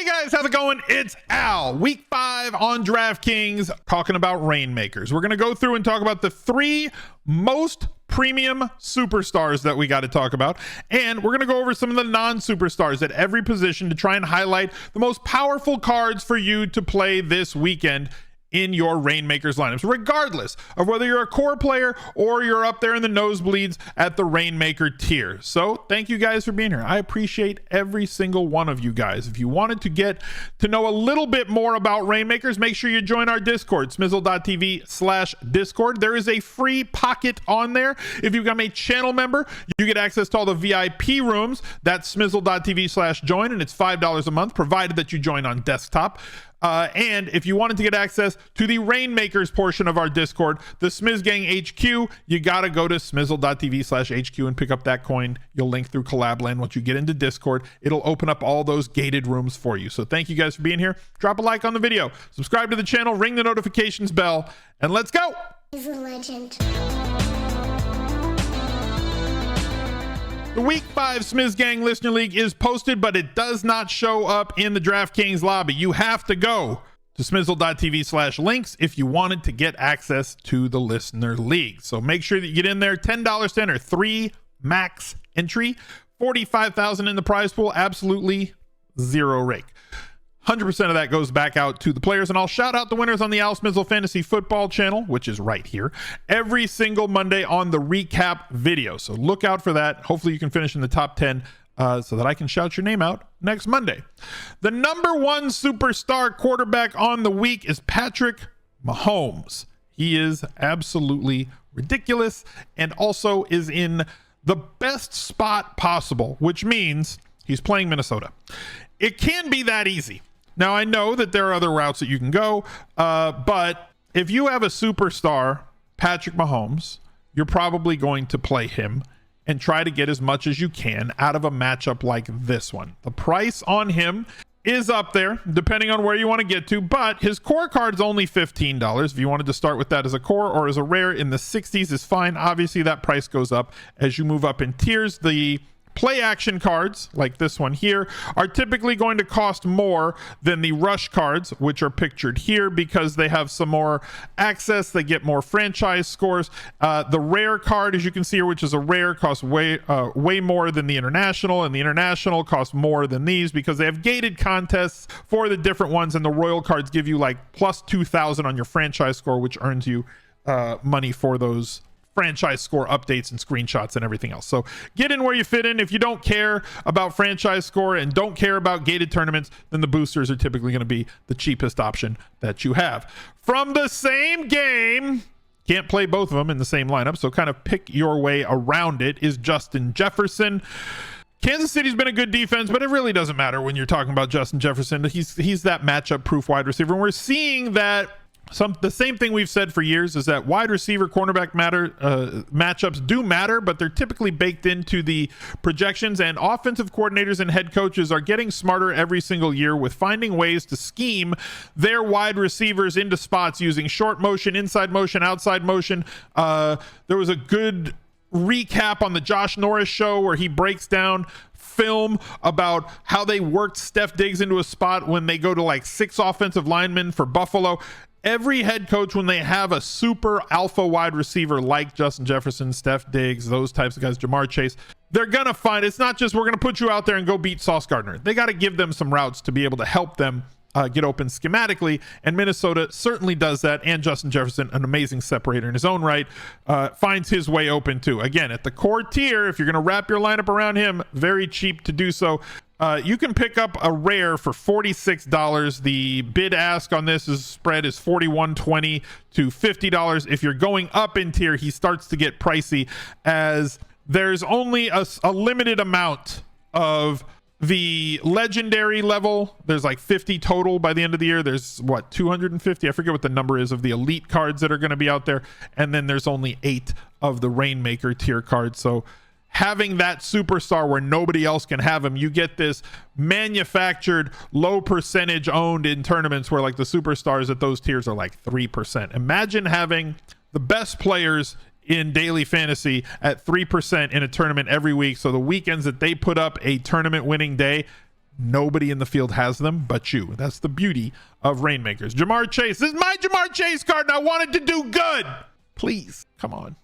Guys, how's it going? It's Al. Week 5 on DraftKings, talking about Reignmakers. We're going to go through and talk about the 3 most premium superstars that we got to talk about, and we're going to go over some of the non-superstars at every position to try and highlight the most powerful cards for you to play this weekend in your Reignmakers lineups, regardless of whether you're a core player or you're up there in the nosebleeds at the Reignmaker tier. So thank you guys for being here. I appreciate every single one of you guys. If you wanted to get to know a little bit more about Reignmakers, make sure you join our Discord, smizzle.tv/discord. There is a free pocket on there. If you become a channel member, you get access to all the VIP rooms. That's smizzle.tv/join, and it's $5 a month, provided that you join on desktop. And if you wanted to get access to the Reignmakers portion of our Discord, the Smiz Gang HQ, you gotta go to smizzle.tv/HQ and pick up that coin. You'll link through Collabland. Once you get into Discord, it'll open up all those gated rooms for you. So thank you guys for being here. Drop a like on the video, subscribe to the channel, ring the notifications bell, and let's go. He's a legend. The Week 5 Smiz Gang Listener League is posted, but it does not show up in the DraftKings lobby. You have to go to smizzle.tv/links if you wanted to get access to the Listener League. So make sure that you get in there. $10 to enter, 3 max entry, 45,000 in the prize pool, absolutely zero rake. 100% of that goes back out to the players, and I'll shout out the winners on the Al Smizzle Fantasy Football channel, which is right here, every single Monday on the recap video. So look out for that. Hopefully you can finish in the top 10 so that I can shout your name out next Monday. The number 1 superstar quarterback on the week is Patrick Mahomes. He is absolutely ridiculous and also is in the best spot possible, which means he's playing Minnesota. It can be that easy. Now, I know that there are other routes that you can go, but if you have a superstar, Patrick Mahomes, you're probably going to play him and try to get as much as you can out of a matchup like this one. The price on him is up there, depending on where you want to get to, but his core card's only $15. If you wanted to start with that as a core or as a rare in the 60s is fine. Obviously, that price goes up as you move up in tiers. The play action cards, like this one here, are typically going to cost more than the rush cards, which are pictured here, because they have some more access. They get more franchise scores. The rare card, as you can see here, which is a rare, costs way more than the international, and the international costs more than these because they have gated contests for the different ones, and the royal cards give you like plus 2,000 on your franchise score, which earns you money for those franchise score updates and screenshots and everything else. So get in where you fit in. If you don't care about franchise score and don't care about gated tournaments, then the boosters are typically going to be the cheapest option that you have. From the same game, can't play both of them in the same lineup, so kind of pick your way around it, is Justin Jefferson. Kansas City's been a good defense, but it really doesn't matter when you're talking about Justin Jefferson. He's that matchup proof wide receiver, and we're seeing that the same thing we've said for years is that wide receiver cornerback matchups do matter, but they're typically baked into the projections, and offensive coordinators and head coaches are getting smarter every single year with finding ways to scheme their wide receivers into spots using short motion, inside motion, outside motion. There was a good recap on the Josh Norris show where he breaks down film about how they worked Steph Diggs into a spot when they go to like 6 offensive linemen for Buffalo. Every head coach, when they have a super alpha wide receiver like Justin Jefferson, Steph Diggs, those types of guys, Jamar Chase, they're going to find it's not just we're going to put you out there and go beat Sauce Gardner. They got to give them some routes to be able to help them get open schematically, and Minnesota certainly does that. And Justin Jefferson, an amazing separator in his own right, finds his way open too. Again, at the core tier, if you're going to wrap your lineup around him, very cheap to do so. You can pick up a rare for $46. The bid ask on this spread is $41.20 to $50. If you're going up in tier, he starts to get pricey, as there's only a limited amount of the legendary level. There's like 50 total by the end of the year. There's 250, I forget what the number is, of the elite cards that are going to be out there, and then there's only 8 of the Reignmaker tier cards. So having that superstar where nobody else can have him, you get this manufactured low percentage owned in tournaments where like the superstars at those tiers are like 3%. Imagine having the best players in daily fantasy at 3% in a tournament every week. So the weekends that they put up a tournament winning day, Nobody in the field has them but you. That's the beauty of Reignmakers. Jamar Chase. This is my Jamar Chase card, and I wanted to do good. Please, come on.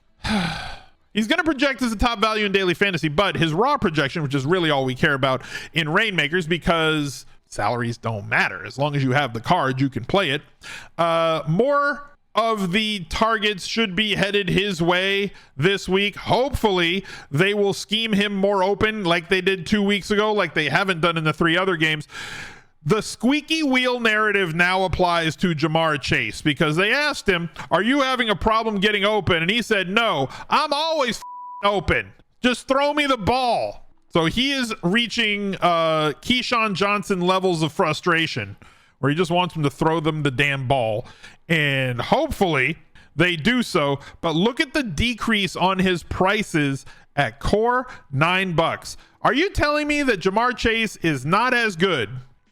He's going to project as a top value in daily fantasy, but his raw projection, which is really all we care about in Reignmakers, because salaries don't matter. As long as you have the card, you can play it. More of the targets should be headed his way this week. Hopefully they will scheme him more open like they did 2 weeks ago, like they haven't done in the 3 other games. The squeaky wheel narrative now applies to Jamar Chase, because they asked him, are you having a problem getting open? And he said, no, I'm always open. Just throw me the ball. So he is reaching Keyshawn Johnson levels of frustration, where he just wants him to throw them the damn ball. And hopefully they do so. But look at the decrease on his prices at core, $9. Are you telling me that Jamar Chase is not as good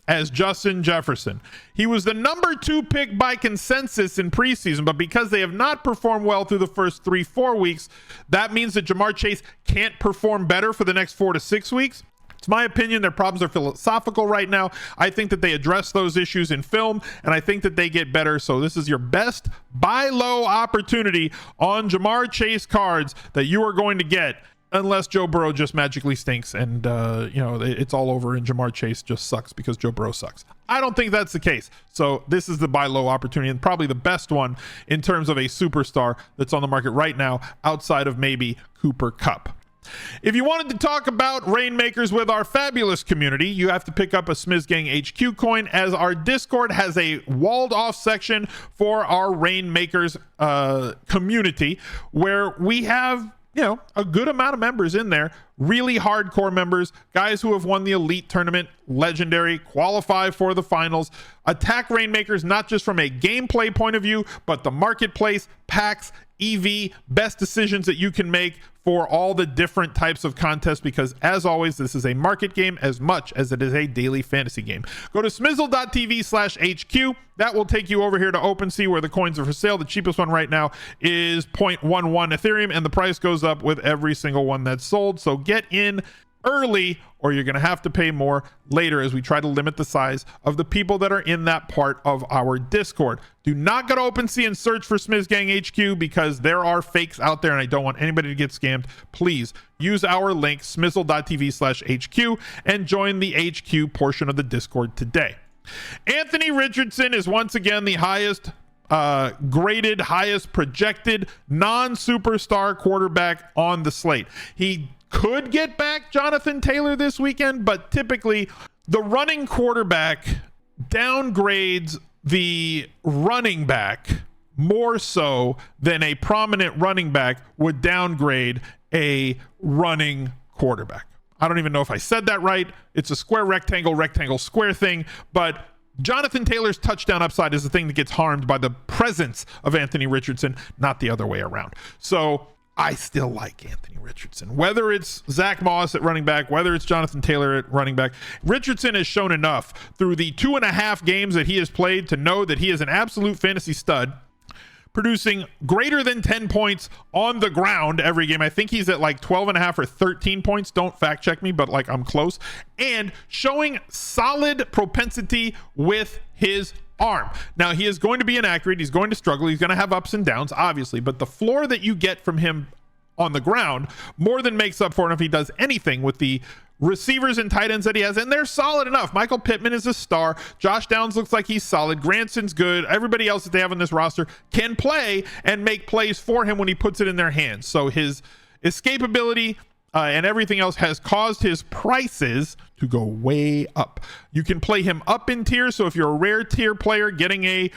as Justin Jefferson? He was the number 2 pick by consensus in preseason, but because they have not performed well through the first 3-4 weeks, that means that Jamar Chase can't perform better for the next 4 to 6 weeks. It's my opinion their problems are philosophical right now. I think that they address those issues in film, and I think that they get better. So this is your best buy low opportunity on Jamar Chase cards that you are going to get, unless Joe Burrow just magically stinks and it's all over and Jamar Chase just sucks because Joe Burrow sucks. I don't think that's the case. So this is the buy low opportunity, and probably the best one in terms of a superstar that's on the market right now, outside of maybe Cooper Kupp. If you wanted to talk about Reignmakers with our fabulous community, you have to pick up a Smizzgang HQ coin, as our Discord has a walled off section for our Reignmakers community, where we have a good amount of members in there, really hardcore members, guys who have won the elite tournament, legendary, qualify for the finals, attack Reignmakers not just from a gameplay point of view, but the marketplace, packs, EV, best decisions that you can make for all the different types of contests, because as always, this is a market game as much as it is a daily fantasy game. Go to smizzle.tv/HQ. That will take you over here to OpenSea, where the coins are for sale. The cheapest one right now is 0.11 Ethereum, and the price goes up with every single one that's sold. So get in early, or you're going to have to pay more later, as we try to limit the size of the people that are in that part of our Discord. Do not go to OpenSea and search for Smizzgang HQ, because there are fakes out there and I don't want anybody to get scammed. Please use our link, smizzle.tv/HQ, and join the HQ portion of the Discord today. Anthony Richardson is once again the highest graded, highest projected non-superstar quarterback on the slate. He could get back Jonathan Taylor this weekend, but typically the running quarterback downgrades the running back more so than a prominent running back would downgrade a running quarterback. I don't even know if I said that right. It's a square, rectangle, rectangle, square thing, but Jonathan Taylor's touchdown upside is the thing that gets harmed by the presence of Anthony Richardson, not the other way around. So I still like Anthony Richardson, whether it's Zach Moss at running back, whether it's Jonathan Taylor at running back. Richardson has shown enough through the 2.5 games that he has played to know that he is an absolute fantasy stud, producing greater than 10 points on the ground every game. I think he's at like 12.5 or 13 points. Don't fact check me, but like I'm close. And showing solid propensity with his arm. Now, he is going to be inaccurate. He's going to struggle. He's going to have ups and downs, obviously, but the floor that you get from him on the ground more than makes up for it if he does anything with the receivers and tight ends that he has, and they're solid enough. Michael Pittman is a star. Josh Downs looks like he's solid. Granson's good. Everybody else that they have on this roster can play and make plays for him when he puts it in their hands. So his escapability and everything else has caused his prices to go way up. You can play him up in tiers. So if you're a rare tier player, getting a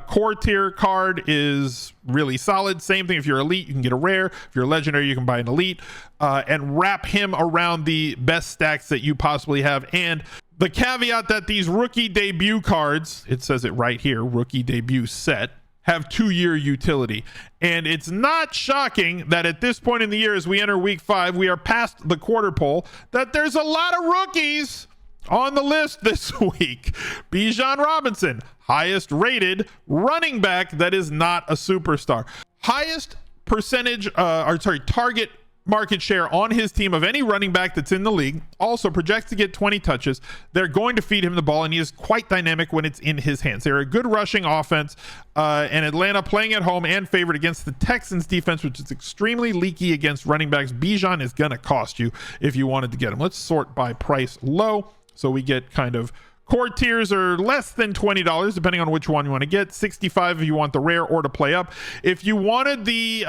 core tier card is really solid. Same thing if you're elite, you can get a rare. If you're legendary, you can buy an elite and wrap him around the best stacks that you possibly have. And the caveat that these rookie debut cards, it says it right here, rookie debut set, have 2-year utility. And it's not shocking that at this point in the year, as we enter week 5, we are past the quarter pole, that there's a lot of rookies on the list this week. Bijan Robinson, highest rated running back that is not a superstar. Highest percentage, target market share on his team of any running back that's in the league. Also projects to get 20 touches. They're going to feed him the ball, and he is quite dynamic when it's in his hands. They're a good rushing offense, and Atlanta playing at home and favored against the Texans defense, which is extremely leaky against running backs. Bijan is going to cost you if you wanted to get him. Let's sort by price low, so we get kind of core tiers are less than $20, depending on which one you want to get. 65 if you want the rare or to play up. If you wanted the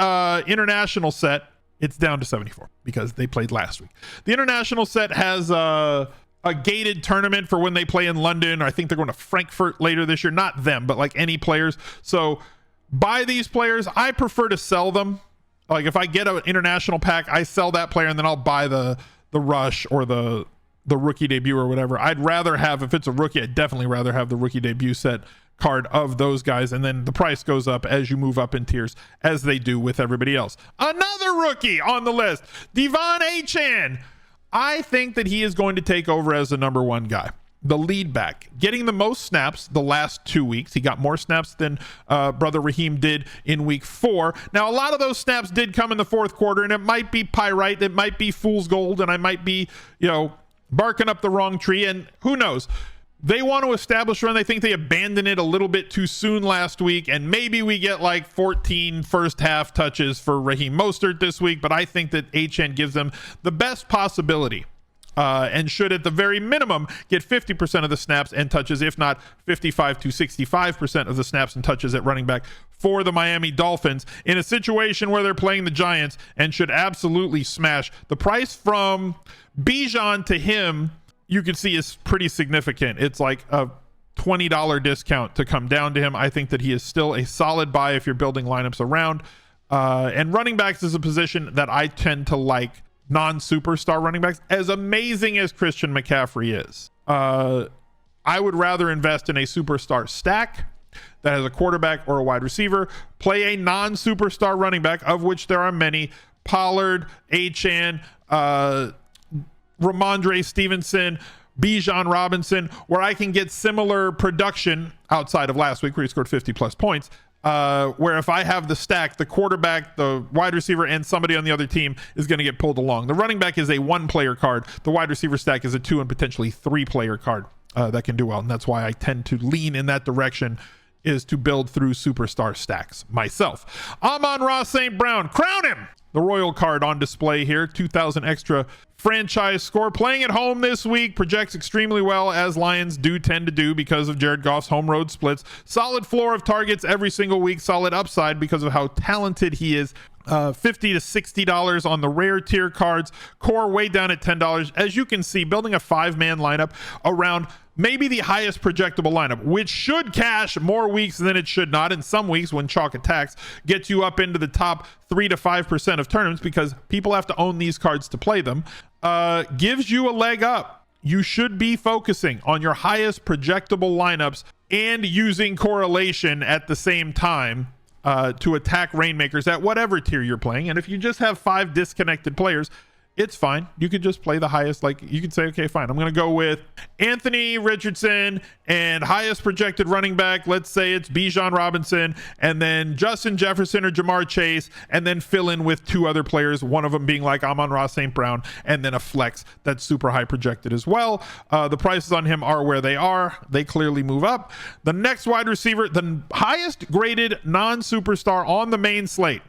international set, it's down to 74 because they played last week. The international set has a gated tournament for when they play in London. I think they're going to Frankfurt later this year. Not them, but like any players. So buy these players. I prefer to sell them. Like if I get an international pack, I sell that player and then I'll buy the rush or the rookie debut or whatever. I'd rather have, if it's a rookie, I'd definitely rather have the rookie debut set card of those guys, and then the price goes up as you move up in tiers, as they do with everybody else. Another rookie on the list, Devon Achane. I think that he is going to take over as the number one guy, the lead back, getting the most snaps the last 2 weeks. He got more snaps than brother Raheem did in week 4. Now, a lot of those snaps did come in the fourth quarter, and it might be pyrite, it might be fool's gold, and I might be, barking up the wrong tree, and who knows? They want to establish run. They think they abandoned it a little bit too soon last week, and maybe we get like 14 first half touches for Raheem Mostert this week, but I think that Achane gives them the best possibility and should at the very minimum get 50% of the snaps and touches, if not 55 to 65% of the snaps and touches at running back for the Miami Dolphins in a situation where they're playing the Giants and should absolutely smash. The price from Bijan to him, you can see, is pretty significant. It's like a $20 discount to come down to him. I think that he is still a solid buy if you're building lineups around. And running backs is a position that I tend to like non-superstar running backs. As amazing as Christian McCaffrey is, I would rather invest in a superstar stack that has a quarterback or a wide receiver, play a non-superstar running back, of which there are many: Pollard, Achane, Ramondre Stevenson, Bijan Robinson, where I can get similar production outside of last week where he scored 50 plus points, where if I have the stack, the quarterback, the wide receiver, and somebody on the other team is going to get pulled along. The running back is a 1-player card. The wide receiver stack is a 2 and potentially 3-player card that can do well. And that's why I tend to lean in that direction, is to build through superstar stacks myself. Amon-Ra St. Brown, crown him! The Royal card on display here, 2,000 extra franchise score. Playing at home this week, projects extremely well, as Lions do tend to do because of Jared Goff's home road splits. Solid floor of targets every single week, solid upside because of how talented he is. $50 to $60 on the rare tier cards. Core way down at $10. As you can see, building a 5-man lineup around maybe the highest projectable lineup, which should cash more weeks than it should not. In some weeks, when chalk attacks, gets you up into the top 3 to 5% of tournaments because people have to own these cards to play them. Gives you a leg up. You should be focusing on your highest projectable lineups and using correlation at the same time to attack Reignmakers at whatever tier you're playing. And if you just have 5 disconnected players, it's fine. You could just play the highest. Like, you could say, okay, fine, I'm going to go with Anthony Richardson and highest projected running back. Let's say it's Bijan Robinson, and then Justin Jefferson or Jamar Chase, and then fill in with 2 other players, one of them being like Amon-Ra St. Brown, and then a flex that's super high projected as well. The prices on him are where they are. They clearly move up. The next wide receiver, the highest graded non-superstar on the main slate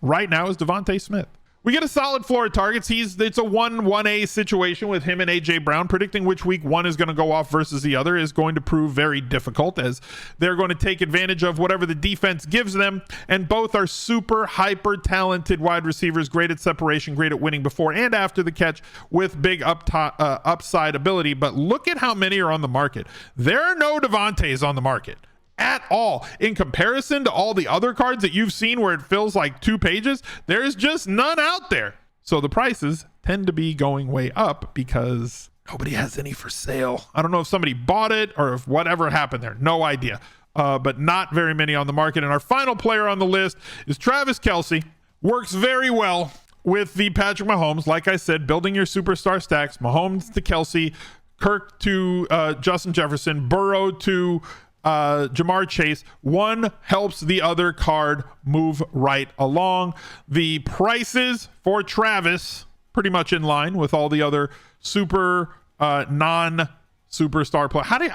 right now, is Devontae Smith. We get a solid floor of targets. It's a 1-1A situation with him and AJ Brown. Predicting which week one is going to go off versus the other is going to prove very difficult, as they're going to take advantage of whatever the defense gives them. And both are super hyper talented wide receivers, great at separation, great at winning before and after the catch, with big upside ability. But look at how many are on the market. There are no Devontaes on the market at all. In comparison to all the other cards that you've seen where it fills like 2 pages, there's just none out there. So the prices tend to be going way up because nobody has any for sale. I don't know if somebody bought it or if whatever happened there. No idea. But not very many on the market. And our final player on the list is Travis Kelce. Works very well with the Patrick Mahomes. Like I said, building your superstar stacks, Mahomes to Kelce, Kirk to Justin Jefferson, Burrow to Jamar Chase. One helps the other card move right along. The prices for Travis pretty much in line with all the other super non-superstar play. How do you,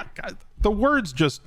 the words just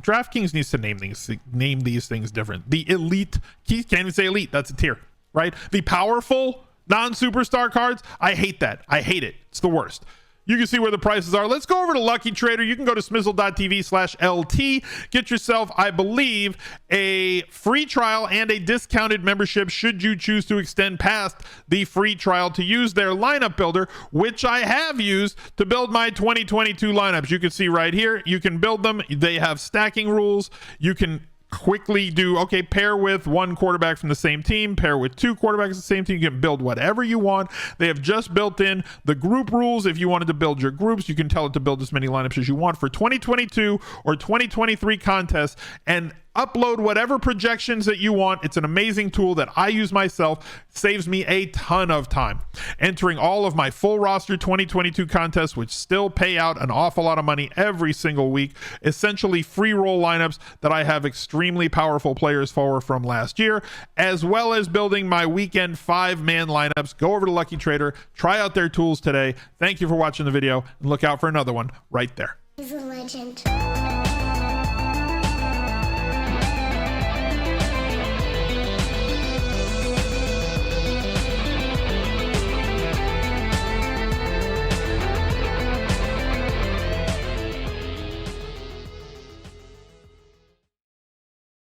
DraftKings needs to name these things different. The elite, Keith can't even say elite, that's a tier, right? The powerful non-superstar cards, I hate that. I hate it. It's the worst. You can see where the prices are. Let's go over to Lucky Trader. You can go to smizzle.tv/LT. Get yourself, I believe, a free trial and a discounted membership should you choose to extend past the free trial to use their lineup builder, which I have used to build my 2022 lineups. You can see right here, you can build them. They have stacking rules. You can quickly do, okay, pair with one quarterback from the same team, pair with two quarterbacks from the same team. You can build whatever you want. They have just built in the group rules. If you wanted to build your groups, you can tell it to build as many lineups as you want for 2022 or 2023 contests and upload whatever projections that you want. It's an amazing tool that I use myself. Saves me a ton of time. Entering all of my full roster 2022 contests, which still pay out an awful lot of money every single week. Essentially free roll lineups that I have extremely powerful players for from last year, as well as building my weekend 5-man lineups. Go over to Lucky Trader, try out their tools today. Thank you for watching the video, and look out for another one right there. He's a legend.